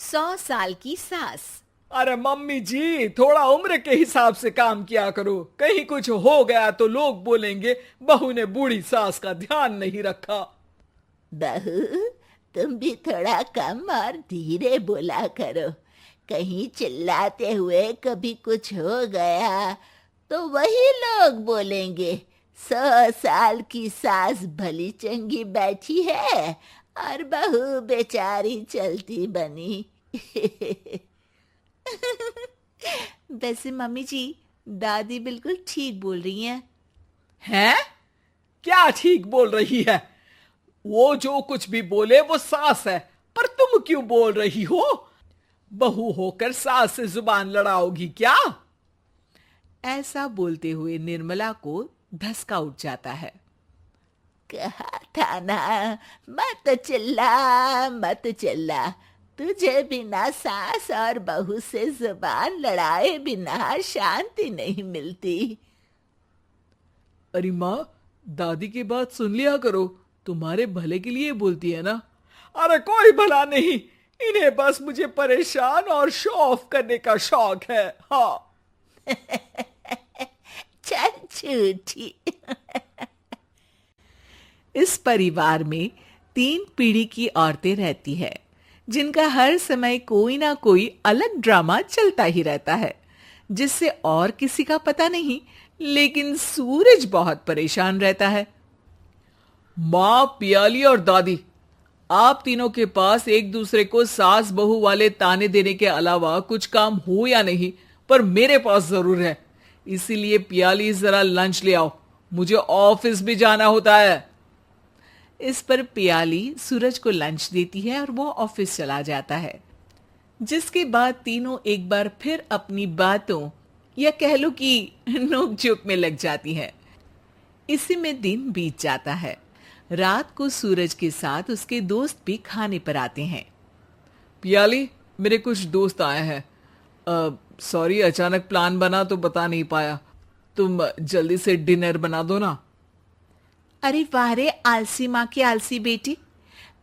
100 साल की सास। अरे मम्मी जी, थोड़ा उम्र के हिसाब से काम किया करो। कहीं कुछ हो गया तो लोग बोलेंगे बहू ने बूढ़ी सास का ध्यान नहीं रखा। बहू, तुम भी थोड़ा कम और धीरे बोला करो। कहीं चिल्लाते हुए कभी कुछ हो गया तो वही लोग बोलेंगे 100 साल की सास भली चंगी बैठी है और बहू बेचारी चलती बनी। वैसे मम्मी जी, दादी बिल्कुल ठीक बोल रही हैं। हैं? क्या ठीक बोल रही है? वो जो कुछ भी बोले वो सास है, पर तुम क्यों बोल रही हो? बहू होकर सास से जुबान लड़ाओगी क्या? ऐसा बोलते हुए निर्मला को धसका उठ जाता है। कहा था ना, मत चिल्ला मत चिल्ला। तुझे बिना सास और बहू से जुबान लड़ाए बिना शांति नहीं मिलती। अरे माँ, दादी की बात सुन लिया करो, तुम्हारे भले के लिए बोलती है ना। अरे कोई भला नहीं, इन्हें बस मुझे परेशान और शो ऑफ करने का शौक है। हाँ। चल झूठी। इस परिवार में 3 पीढ़ी की औरतें रहती है, जिनका हर समय कोई ना कोई अलग ड्रामा चलता ही रहता है, जिससे और किसी का पता नहीं, लेकिन सूरज बहुत परेशान रहता है। माँ, पियाली और दादी, आप तीनों के पास एक दूसरे को सास बहू वाले ताने देने के अलावा कुछ काम हो या नहीं, पर मेरे पास जरूर है। इसीलिए पियाली, जरा लंच ले आओ, मुझे ऑफिस भी जाना होता है। इस पर पियाली सूरज को लंच देती है और वो ऑफिस चला जाता है, जिसके बाद तीनों एक बार फिर अपनी बातों या कह लो कि नोक-झोंक में लग जाती हैं। इसी में दिन बीत जाता है। रात को सूरज के साथ उसके दोस्त भी खाने पर आते हैं। पियाली, मेरे कुछ दोस्त आए हैं। सॉरी, अचानक प्लान बना तो बता नहीं पाया। तुम जल्दी से डिनर बना दो ना। अरे वाह रे, आलसी माँ की आलसी बेटी।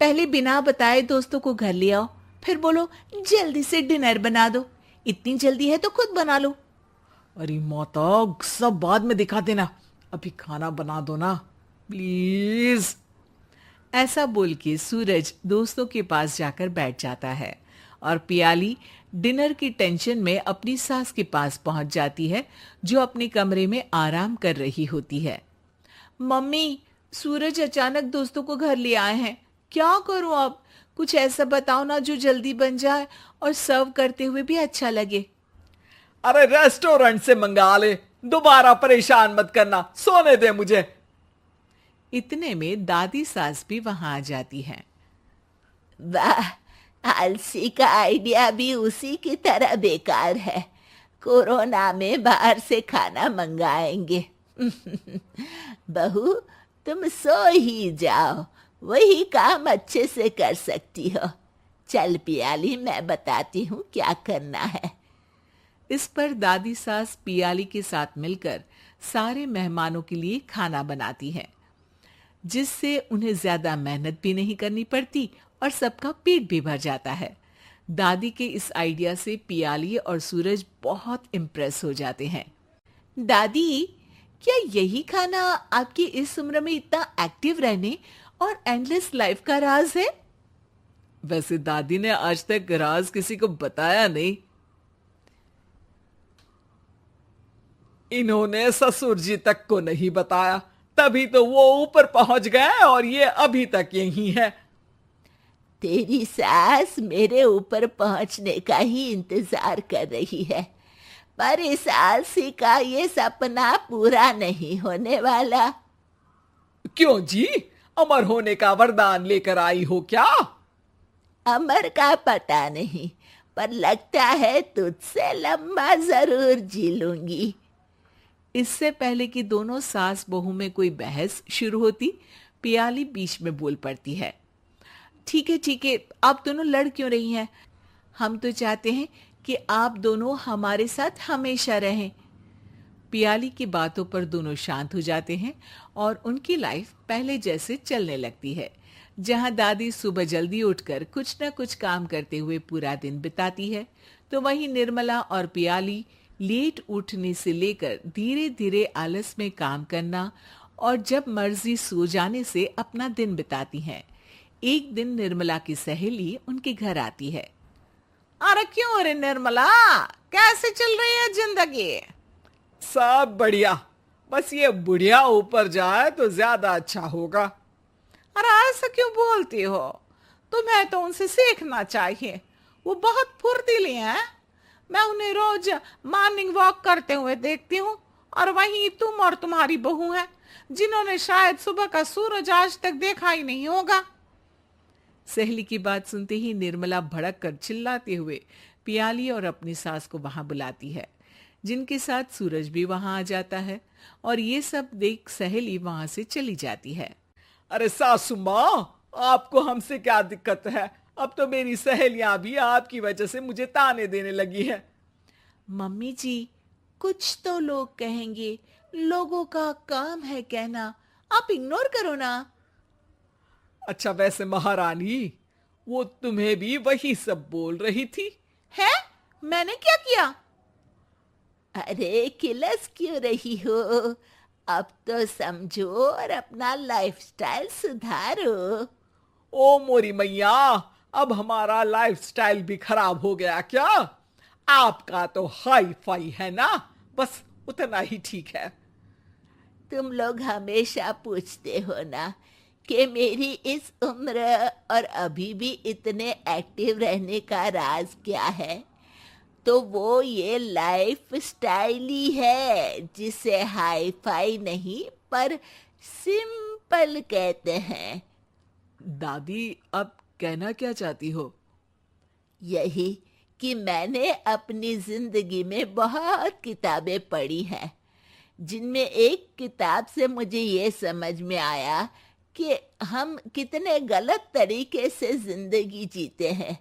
पहले बिना बताए दोस्तों को घर ले आओ, फिर बोलो जल्दी से डिनर बना दो। इतनी जल्दी है तो खुद बना लो। अरे माता, सब बाद में दिखा देना, अभी खाना बना दो ना प्लीज। ऐसा बोल के सूरज दोस्तों के पास जाकर बैठ जाता है और पियाली डिनर की टेंशन में अपनी सास के पास पहुंच जाती है, जो अपने कमरे में आराम कर रही होती है। मम्मी, सूरज अचानक दोस्तों को घर ले आए हैं, क्या करूं अब? कुछ ऐसा बताओ ना जो जल्दी बन जाए और सर्व करते हुए भी अच्छा लगे। अरे रेस्टोरेंट से मंगा ले, दोबारा परेशान मत करना, सोने दे मुझे। इतने में दादी सास भी वहां आ जाती है। वाह, आलसी का आइडिया भी उसी की तरह बेकार है। कोरोना में बाहर से खाना मंगाएंगे। बहू, तुम सो ही जाओ, वही काम अच्छे से कर सकती हो। चल पियाली, मैं बताती हूँ क्या करना है। इस पर दादी सास पियाली के साथ मिलकर सारे मेहमानों के लिए खाना बनाती है, जिससे उन्हें ज्यादा मेहनत भी नहीं करनी पड़ती और सबका पेट भी भर जाता है। दादी के इस आइडिया से पियाली और सूरज बहुत इम्प्रेस हो जाते हैं। दादी, क्या यही खाना आपकी इस उम्र में इतना एक्टिव रहने और एंडलेस लाइफ का राज है? वैसे दादी ने आज तक राज किसी को बताया नहीं। इन्होंने ससुर जी तक को नहीं बताया, तभी तो वो ऊपर पहुंच गए और ये अभी तक यही है। तेरी सास मेरे ऊपर पहुंचने का ही इंतजार कर रही है, पर इस आलसी का ये सपना पूरा नहीं होने वाला। क्यों जी, अमर होने का वरदान लेकर आई हो क्या? अमर का पता नहीं, पर लगता है तुझसे लंबा जरूर जी लूंगी। इससे पहले कि दोनों सास बहू में कोई बहस शुरू होती, पियाली बीच में बोल पड़ती है। ठीक है, आप दोनों लड़ क्यों रही हैं? हम तो चाहते हैं कि आप दोनों हमारे साथ हमेशा रहें। पियाली की बातों पर दोनों शांत हो जाते हैं और उनकी लाइफ पहले जैसे चलने लगती है, जहां दादी सुबह जल्दी उठकर कुछ न कुछ काम करते हुए पूरा दिन बिताती है, तो वहीं निर्मला और पियाली लेट उठने से लेकर धीरे धीरे आलस में काम करना और जब मर्जी सो जाने से अपना दिन बिताती हैं। एक दिन निर्मला की सहेली उनके घर आती है। अरे क्यों रे निर्मला, कैसे चल रही है जिंदगी? सब बढ़िया, बस ये बुढ़िया ऊपर जाए तो ज्यादा अच्छा होगा। अरे ऐसा क्यों बोलती हो? तुम्हें तो उनसे सीखना चाहिए, वो बहुत फुर्तीली हैं। मैं उन्हें रोज मॉर्निंग वॉक करते हुए देखती हूँ, और वहीं तुम और तुम्हारी बहू हैं जिन्होंने शायद सुबह का सूरज आज तक देखा ही नहीं होगा। सहेली की बात सुनते ही निर्मला भड़क कर चिल्लाते हुए पियाली और अपनी सास को वहां बुलाती है, जिनके साथ सूरज भी वहां आ जाता है और ये सब देख सहेली वहां से चली जाती है। अरे सासू माँ, आपको हमसे क्या दिक्कत है? अब तो मेरी सहेलियां भी आपकी वजह से मुझे ताने देने लगी है। मम्मी जी, कुछ तो लोग कहेंगे, लोगों का काम है कहना, आप इग्नोर करो ना। अच्छा वैसे महारानी, वो तुम्हें भी वही सब बोल रही थी? है? मैंने क्या किया? अरे किलस क्यों रही हो? अब तो समझो और अपना लाइफस्टाइल सुधारो। ओ मोरी मैया, अब हमारा लाइफस्टाइल भी खराब हो गया क्या? आपका तो हाई फाई है ना, बस उतना ही ठीक है। तुम लोग हमेशा पूछते हो ना कि मेरी इस उम्र और अभी भी इतने एक्टिव रहने का राज क्या है, तो वो ये लाइफ स्टाइल ही है जिसे हाई फाई नहीं पर सिंपल कहते हैं। दादी, अब कहना क्या चाहती हो? यही कि मैंने अपनी जिंदगी में बहुत किताबें पढ़ी हैं, जिनमें एक किताब से मुझे ये समझ में आया कि हम कितने गलत तरीके से जिंदगी जीते हैं।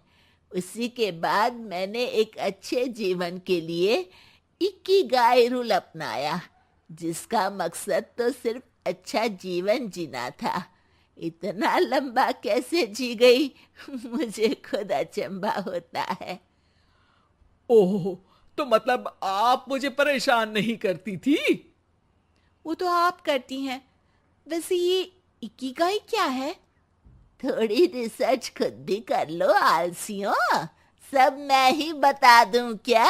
उसी के बाद मैंने एक अच्छे जीवन के लिए इकिगाई रूल अपनाया, जिसका मकसद तो सिर्फ अच्छा जीवन जीना था। इतना लंबा कैसे जी गई मुझे खुद अचंभा होता है। ओह, तो मतलब आप मुझे परेशान नहीं करती थी? वो तो आप करती हैं। वैसे ये इकिगाई क्या है? थोड़ी रिसर्च खुद भी कर लो आलसियों, सब मैं ही बता दूं क्या?